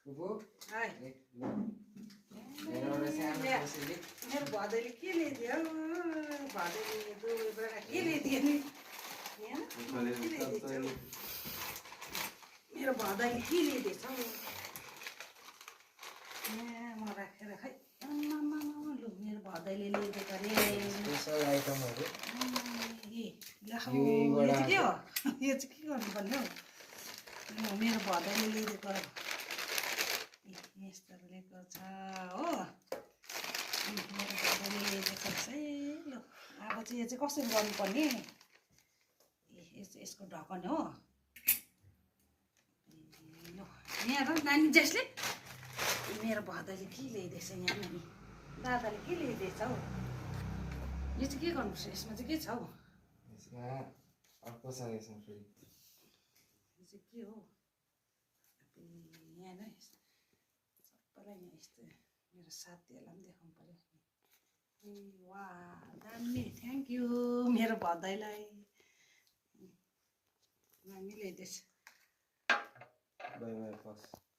फुपू हाय मेरो भदैले के ल्याइदियो भदैले दुबईबाट के ल्याइदियो नि मेरो भदैले के ल्याइदिएछ म राखेर खै लु मेरो भदैले ल्याइदिएको अरे स्पेशल आइटमहरु यो चाहिँ के हो यो चाहिँ के गर्नुपर्ने हौ मेरो भदैले ल्याइदिएको यस्तोहरू ल्याएको छ हो मेरो भदैले ल्याइदिएको छ है ल अब चाहिँ यो चाहिँ कसरी गर्नुपर्ने यसको ढकन हो ल यहाँ र नानी जसले मेरो भदैले के ल्याइदिएछ यहाँ नानी दादाले के ल्याइदिएछ हौ यो चाहिँ के गर्नुपर्छ यसमा चाहिँ के छ हौ यसमा अर्को छ यसमा फेरि यो चाहिँ के हो यहाँ नै सबैलाई यहाँ यस्तो मेरो साथीहरूलाई पनि देखाउनु पर्यो ए वा दामी थ्याङ्क यू मेरो भदैलाई नानी ल्याइदिएछ बाई बाई फर्स्ट